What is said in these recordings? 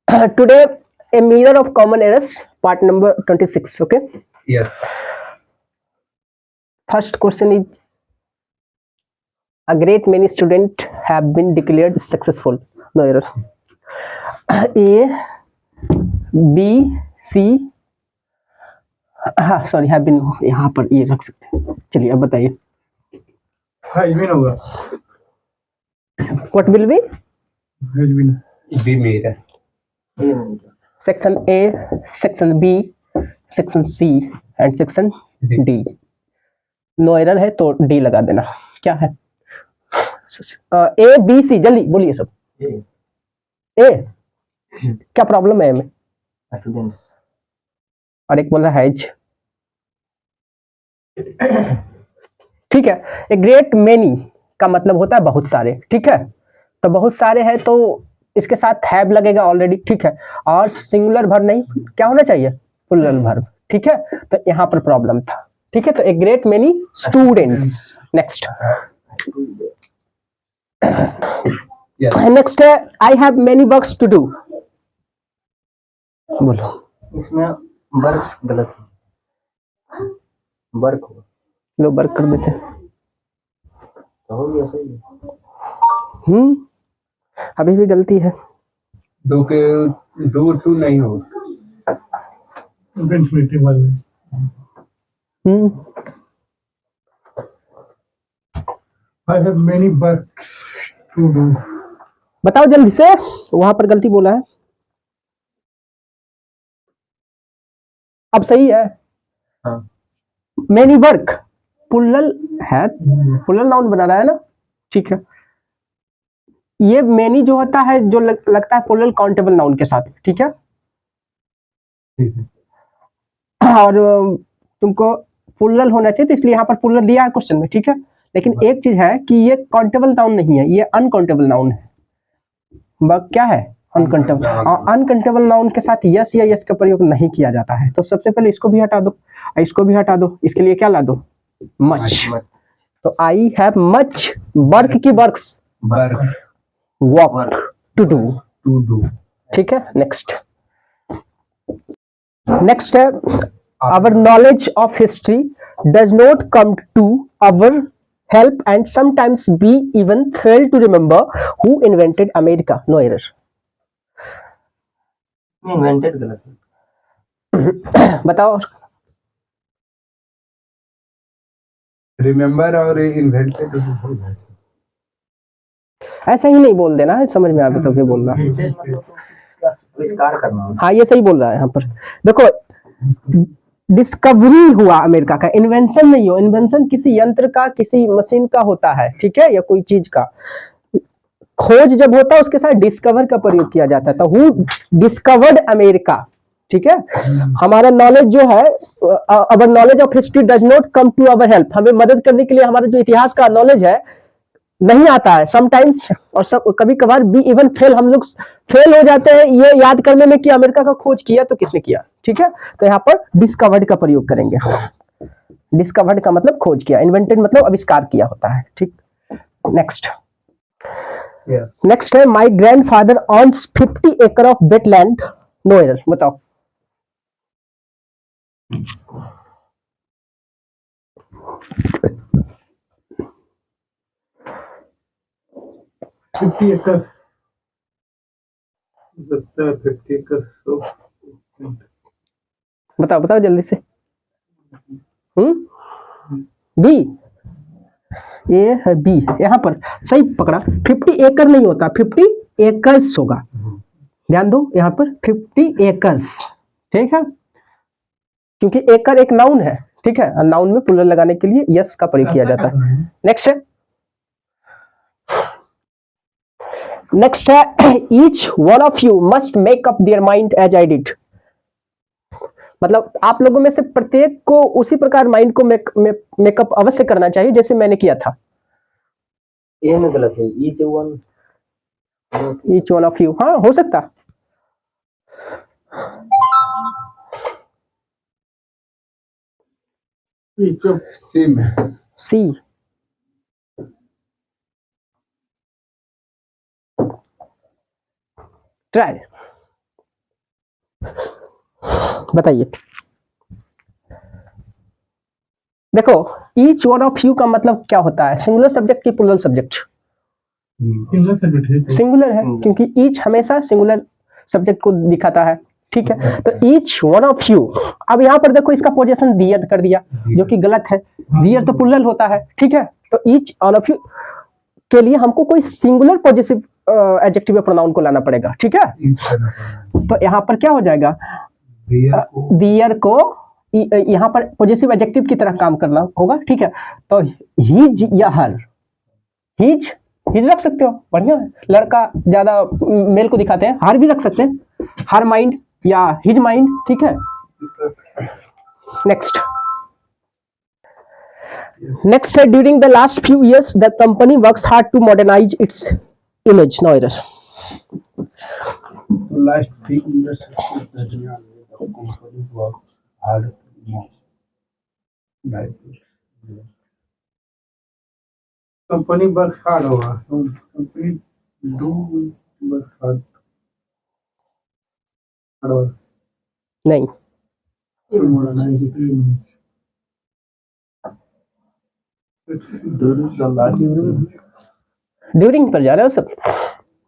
Today, a mirror of common errors, part number 26. Okay. Yes. First question is: a great many students have been declared successful. No errors. A, B, C. हाँ sorry, have been यहाँ पर ये रख सकते हैं. चलिए अब बताइए. हैज बीन होगा. What will be? Has been. B मेरा. Section A, section B, section C and section D. No error है तो D लगा देना. क्या है? A, B, C. जल्दी बोलिए सब. A. क्या प्रॉब्लम है में? और एक बोला हैज. ठीक है. ए ग्रेट मेनी का मतलब होता है बहुत सारे. ठीक है. तो बहुत सारे है तो इसके साथ हैव लगेगा ऑलरेडी. ठीक है. और सिंगुलर वर्ब नहीं, क्या होना चाहिए? Plural verb. ठीक है. तो यहाँ पर प्रॉब्लम था. ठीक है. तो a great many students. Next. Next है I have many works to do. बोलो. इसमें वर्क्स गलत है. वर्क हो. लो वर्क कर देते. तो हो गया सही. अभी भी गलती है. दो के दो टू नहीं हो. इंफिनिटिव वाले. I have many works to do. बताओ जल्दी से. वहां पर गलती बोला है. अब सही है. हाँ. मेनी वर्क पुल्लल है. पुल्लल नाउन बना रहा है ना. ठीक है. ये मेनी जो होता है जो लगता है पुल्लल काउंटेबल नाउन के साथ. ठीक है. और तुमको पुल्लल होना चाहिए तो इसलिए यहाँ पर पुल्लल दिया है क्वेश्चन में. ठीक है. लेकिन एक चीज है कि ये काउंटेबल नाउन नहीं है, ये अनकाउंटेबल नाउन है. क्या है? अनकाउंटेबल. और अनकाउंटेबल नाउन के साथ यस या यस का प्रयोग नहीं किया जाता है. तो सबसे पहले इसको भी हटा दो, इसको भी हटा दो. इसके लिए क्या ला दो? मच. तो आई हैव मच वर्क की वर्क्स. Work to do. ठीक है. नेक्स्ट. नेक्स्ट है our knowledge of history does not come to our help and sometimes we even fail to remember who invented America. No error. Invented गलत है. बताओ. Remember और invented ऐसा ही नहीं बोल देना है, समझ में आवे तो फिर बोलना. आविष्कार करना. हाँ ये सही बोल रहा है. यहाँ पर देखो, डिस्कवरी हुआ अमेरिका का, इन्वेंशन नहीं हो. इन्वेंशन किसी यंत्र का, किसी मशीन का होता है. ठीक है. या कोई चीज का खोज जब होता है उसके साथ डिस्कवर का प्रयोग किया जाता है. तो हु डिस्कवर्ड अमेरिका. ठीक है. हमारा नॉलेज जो है, our knowledge of history does not come to our help. हमें मदद करने के लिए हमारा जो इतिहास का नॉलेज है नहीं आता है समटाइम्स. और सब कभी कभार भी इवन फेल, हम लोग फेल हो जाते हैं ये याद करने में कि अमेरिका का खोज किया तो किसने किया. ठीक है. तो यहाँ पर डिस्कवर्ड का प्रयोग करेंगे. डिस्कवर्ड का मतलब खोज किया, इन्वेंटेड मतलब आविष्कार किया होता है. ठीक. नेक्स्ट. नेक्स्ट है माई ग्रैंडफादर ऑन्स 50 एकड़ ऑफ वेटलैंड. No error. बताओ. बताओ बताओ जल्दी से. बी. ए है बी. यहाँ पर सही पकड़ा. 50 एकड़ नहीं होता, 50 एकर्स होगा. ध्यान दो यहाँ पर 50 एकर्स. ठीक है. क्योंकि एकड़ एक नाउन है. ठीक है. नाउन में प्लूरल लगाने के लिए यस का प्रयोग किया जाता है. नेक्स्ट है. नेक्स्ट है each one of you must make up their mind as I did. मतलब आप लोगों में से प्रत्येक को उसी प्रकार माइंड को मेकअप अवश्य करना चाहिए जैसे मैंने किया था. ये में गलत है. Each one of you. हाँ हो सकता. सी. ट्राई. बताइए। देखो ईच वन ऑफ यू का मतलब क्या होता है, सिंगुलर सब्जेक्ट की प्लूरल सब्जेक्ट? सिंगुलर सब्जेक्ट है। सिंगुलर है, क्योंकि ईच हमेशा सिंगुलर सब्जेक्ट को दिखाता है, ठीक है। तो ईच वन ऑफ यू, अब यहाँ पर देखो इसका पोजीशन दियर कर दिया, जो कि गलत है, दियर तो प्लूरल होता है, ठीक है। तो ईच वन ऑफ यू के लिए हमको कोई सिंगुलर पॉजिटिव एडजेक्टिव या प्रोनाउन को लाना पड़ेगा, ठीक है। तो यहाँ पर क्या हो जाएगा, दियर को यहाँ पर पॉजिटिव एडजेक्टिव की तरह काम करना होगा, ठीक है। तो हिज या हर, हिज रख सकते हो, बढ़िया है, लड़का ज्यादा मेल को दिखाते हैं, हर भी रख सकते हैं, हर माइंड या हिज माइंड, ठीक है। नेक्स्ट है during the last few years the company works hard to modernise its image. No error. लास्ट 3 years the company works hard to modernize. Company works hard होगा, कंपनी डू वर्क हार्ड नहीं, during पर जा रहे हो सब,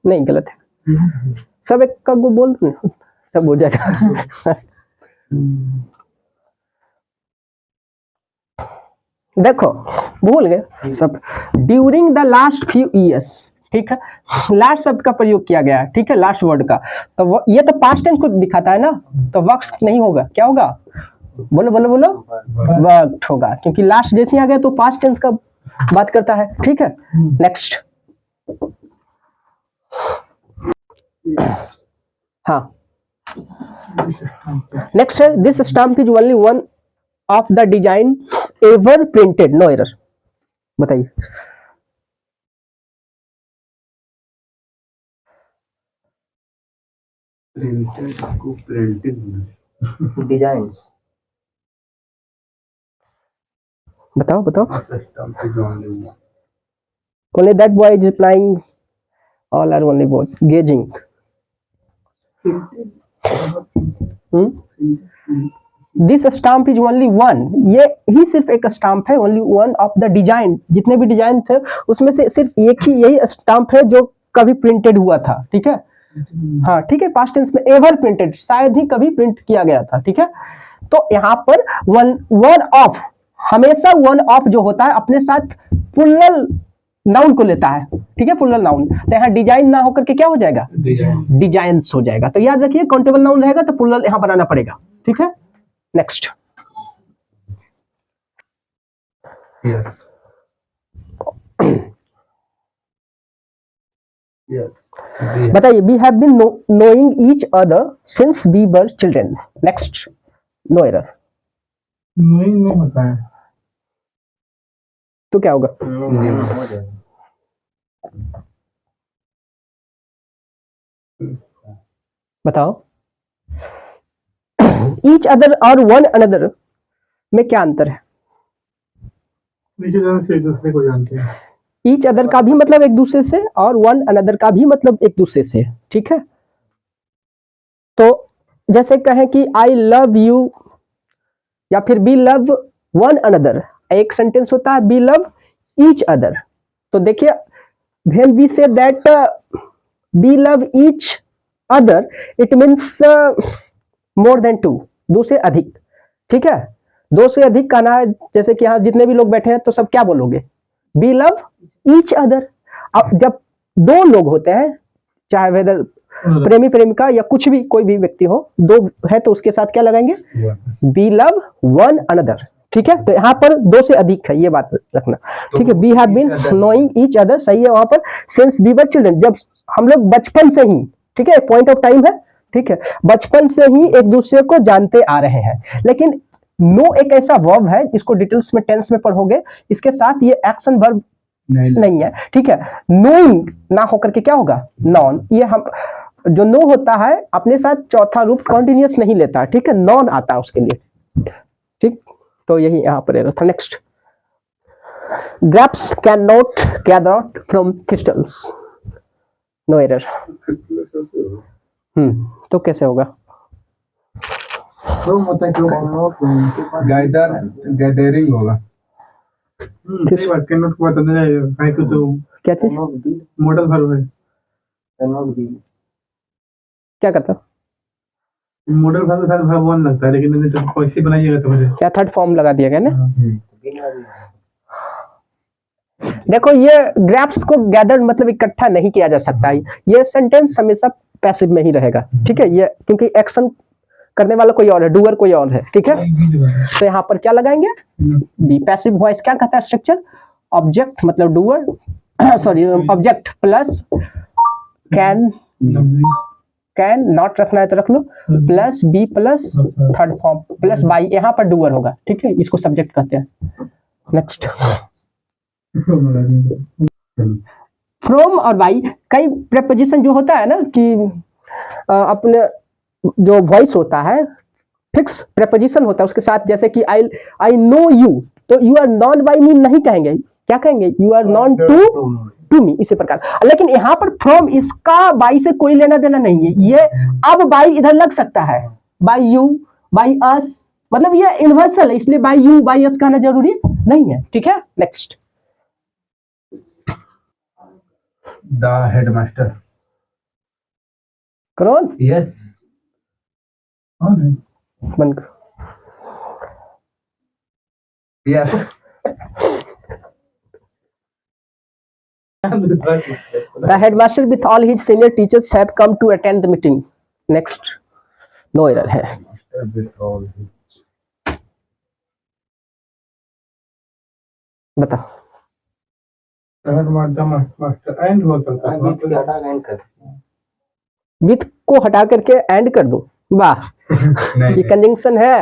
नहीं गलत है, सब एक का बोल सब हो जाएगा। देखो भूल गए सब, during the last few years, ठीक है, लास्ट शब्द का प्रयोग किया गया है, ठीक है, लास्ट वर्ड का। तो ये तो पास्ट टेंस को दिखाता है ना, तो वर्क्स नहीं होगा, क्या होगा, बोलो बोलो बोलो, वर्क्ड होगा, क्योंकि लास्ट जैसे आ गया तो पास्ट टेंस का बात करता है, ठीक है। नेक्स्ट, हाँ नेक्स्ट है this stamp is only one of the design ever printed. No error. बताइए। प्रिंटेड को प्रिंटिंग डिजाइन्स, बताओ बताओ। सिस्टम से जोड़ने हुआ Only that boy is replying. All are only boys. Gauging. This stamp is only one. ये ही सिर्फ एक स्टाम्प है, only one of the design. जितने भी डिजाइन थे उसमें से सिर्फ एक ही यही स्टाम्प है जो कभी प्रिंटेड हुआ था, ठीक है। हाँ ठीक है, पास्ट टेंस में एवर प्रिंटेड, शायद ही कभी प्रिंट किया गया था, ठीक है। तो यहाँ पर वन ऑफ, हमेशा वन ऑफ जो होता है अपने साथ प्लूरल नाउन को लेता है, ठीक है, प्लूरल नाउन। तो यहाँ डिजाइन ना होकर के क्या हो जाएगा, डिजाइन्स हो जाएगा। तो याद रखिए काउंटेबल नाउन रहेगा तो प्लूरल यहाँ बनाना पड़ेगा, ठीक है। नेक्स्ट, यस यस बताइए। We have been knowing each other since we were children. Next, no error. नहीं होता है तो क्या होगा, हो जाएगा। बताओ। ईच अदर और वन अनदर में क्या अंतर है? नीचे जाने से एक दूसरे को जानते हैं। ईच अदर का भी मतलब एक दूसरे से और वन अनदर का भी मतलब एक दूसरे से, ठीक है। तो जैसे कहें कि आई लव यू या फिर बी लव वन अनदर, एक सेंटेंस होता है बी लव ईच अदर। तो देखिए when we say that we love each other it means more than two, दो से अधिक, ठीक है। दो से अधिक कहना है, जैसे कि यहाँ जितने भी लोग बैठे हैं तो सब क्या बोलोगे, बी लव ईच अदर। अब जब दो लोग होते हैं, चाहे वेदर प्रेमी प्रेमिका या कुछ भी कोई भी व्यक्ति हो, दो है तो उसके साथ क्या लगाएंगे, बी लव वन अनदर, ठीक है। तो यहाँ पर दो से अधिक है, ये बात रखना, ठीक है। We have been knowing each other, सही है वहां पर, सिंस वी वर चिल्ड्रन, जब हम लोग बचपन से ही, ठीक है, पॉइंट ऑफ टाइम है, ठीक है, बचपन से ही एक दूसरे को जानते आ रहे हैं। लेकिन नो एक ऐसा वर्ब है जिसको डिटेल्स में टेंस में पढ़ोगे, इसके साथ ये एक्शन वर्ब नहीं है, ठीक है। नोइंग ना होकर के क्या होगा, नॉन। ये हम जो नो होता है अपने साथ चौथा रूप कॉन्टिन्यूअस नहीं लेता, ठीक है, नॉन आता है उसके लिए, ठीक। तो यही यहाँ पर था। Next, grapes can not gather from crystals. No error. तो कैसे होगा, फ्रॉम होता है क्यों गैदरिंग होगा सही बात कैन नॉट को बताना चाहिए काहे को तो क्या चीज मॉडल वर्ब है क्या करता मॉडल वर्ब साथ वर्ब वन लगता है लेकिन जब कैसे बनाइएगा तो मुझे क्या थर्ड फॉर्म लगा दिया गया ना बिना देखो ये ग्रैप्स को गैदर मतलब इकट्ठा नहीं किया जा सकता है, ये सेंटेंस हमेशा पैसिव में ही रहेगा, ठीक है, ये क्योंकि एक्शन करने वाला कोई और है, डूअर कोई और है, ठीक है। तो यहाँ पर क्या लगाएंगे बी। पैसिव वॉइस क्या कहता है स्ट्रक्चर, ऑब्जेक्ट मतलब doer sorry object plus can not रखना है तो रख लो plus be plus third form plus by, यहाँ पर डूअर होगा, ठीक है, इसको सब्जेक्ट कहते हैं। नेक्स्ट फ्रॉम और बाई, कई प्रेपोजिशन जो होता है ना कि अपने जो वॉइस होता है फिक्स प्रेपोजिशन होता है उसके साथ, जैसे कि आई नो यू, तो you are known by me नहीं कहेंगे, क्या कहेंगे you are known to me, इसी प्रकार। लेकिन यहाँ पर फ्रॉम इसका बाई से कोई लेना देना नहीं है, ये अब बाई इधर लग सकता है, बाई यू बाई अस, मतलब ये यूनिवर्सल है, इसलिए बाई यू बाई अस कहना जरूरी नहीं है, ठीक है। नेक्स्ट द हेडमास्टर करो यस बंद करो। Yes The headmaster with all his senior teachers have come to attend the meeting. Next, no error है। बताओ मास्टर एंड हुआ करता अभी तो हटा एंड कर विथ को हटा करके एंड कर दो, वाह ये कंजंक्शन है,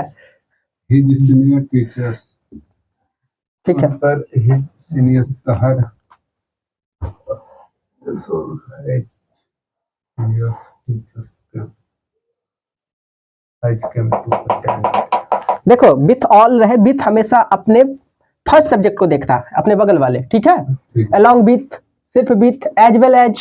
his senior teachers ठीक है। पर his senior हर senior teachers आज came to attend। देखो विथ ऑल रहे, विथ हमेशा अपने फर्स्ट सब्जेक्ट को देखता है, अपने बगल वाले, ठीक है, अलोंग विथ सिर्फ विथ एज वेल एज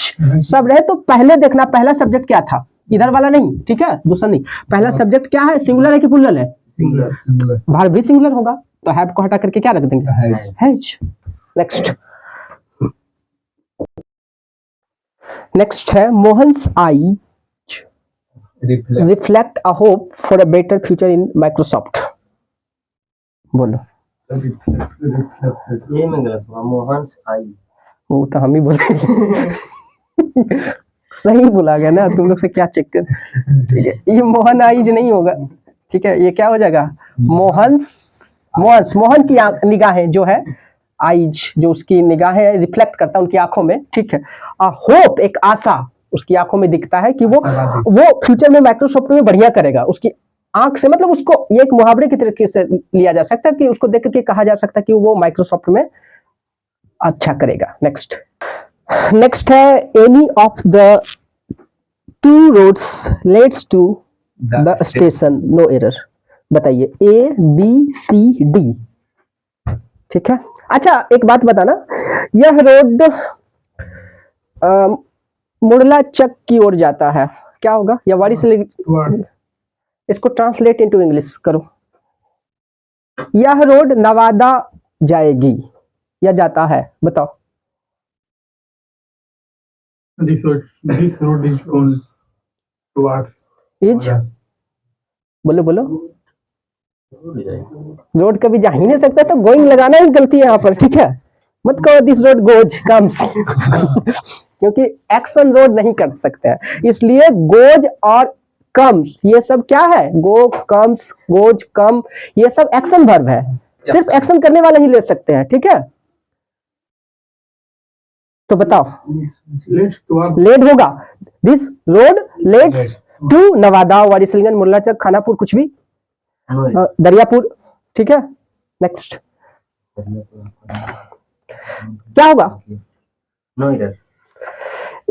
सब रहे तो पहले देखना पहला सब्जेक्ट क्या था, इधर वाला नहीं, ठीक है, दूसरा नहीं, पहला सब्जेक्ट क्या है, सिंगुलर है कि प्लूरल है, सिंगुलर भार्ब भी सिंगुलर होगा तो हैव को हटा करके क्या रख देंगे हैज। नेक्स्ट नेक्स्ट है Mohan's I reflect a hope for a better future in Microsoft, बोलो ये में गलत हुआ मोहन्स आई वो तो हम ही बोले सही बोला गया ना, तुम लोग से क्या चेक कर, ठीक है, ये मोहन आइज नहीं होगा, ठीक है, ये क्या हो जाएगा मोहन्स मोहन्स, मोहन की निगाहें जो है, आइज जो उसकी निगाहें रिफ्लेक्ट करता है उनकी आंखों में, ठीक है, होप एक आशा उसकी आंखों में दिखता है कि वो फ्यूचर में माइक्रोसॉफ्ट में बढ़िया करेगा, उसकी आंख से मतलब उसको ये एक मुहावरे की तरीके से लिया जा सकता है कि उसको देख करके कहा जा सकता है कि वो माइक्रोसॉफ्ट में अच्छा करेगा। नेक्स्ट नेक्स्ट है any of the two roads leads to the station, no error, बताइए ए बी सी डी, ठीक है। अच्छा एक बात बताना, यह रोड मुरला चक की ओर जाता है, क्या होगा या वारी से इसको ट्रांसलेट इनटू इंग्लिश करो, यह रोड नवादा जाएगी या जाता है, बताओ। This road is going towards is बोलो बोलो, रोड कभी जा ही नहीं सकता तो गोइंग लगाना ही गलती है यहाँ पर, ठीक है, मत कहो दिस रोड गोज कम्स क्योंकि एक्शन रोड नहीं कर सकते हैं, इसलिए गोज और कम्स ये सब क्या है, गो कम्स गोज कम ये सब एक्शन वर्ब है, सिर्फ एक्शन करने वाला ही ले सकते हैं, ठीक है। तो बताओ लेड होगा, this road leads to Nawada Warisaliganj Murlachak Khanapur कुछ भी दरियापुर, ठीक है। नेक्स्ट क्या होगा no error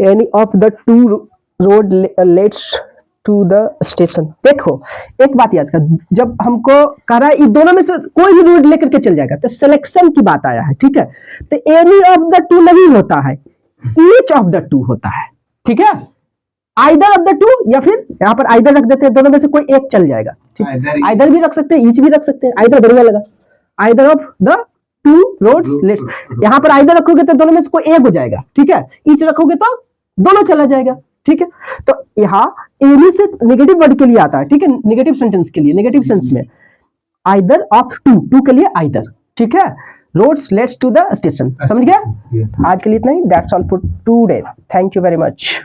any of the two road leads to the station. देखो एक बात याद कर, जब हमको कह रहा है इन दोनों में से कोई भी रोड लेकर के चल जाएगा तो सिलेक्शन की बात आया है, ठीक है, तो एनी ऑफ द टू नहीं होता है, ईच ऑफ द टू होता है, ठीक है, आइदर ऑफ द टू, या फिर यहाँ पर आइदर रख देते हैं, दोनों में से कोई एक चल जाएगा। ठीक, आइदर भी रख सकते हैं, ईच भी रख सकते हैं, आइदर बढ़िया लगा। Either of the two roads leads, यहाँ पर आइदर रखोगे तो दोनों में से कोई एक हो जाएगा, ठीक है। ईच रखोगे तो दोनों चला जाएगा, ठीक है। तो यहाँ एनी से नेगेटिव वर्ड के लिए आता है, ठीक है, नेगेटिव सेंटेंस के लिए, नेगेटिव सेंस में आइदर ऑफ टू, टू के लिए आइदर, ठीक है। Roads lets to the station, समझ गया। आज के लिए इतना ही, that's all for today, thank you very much.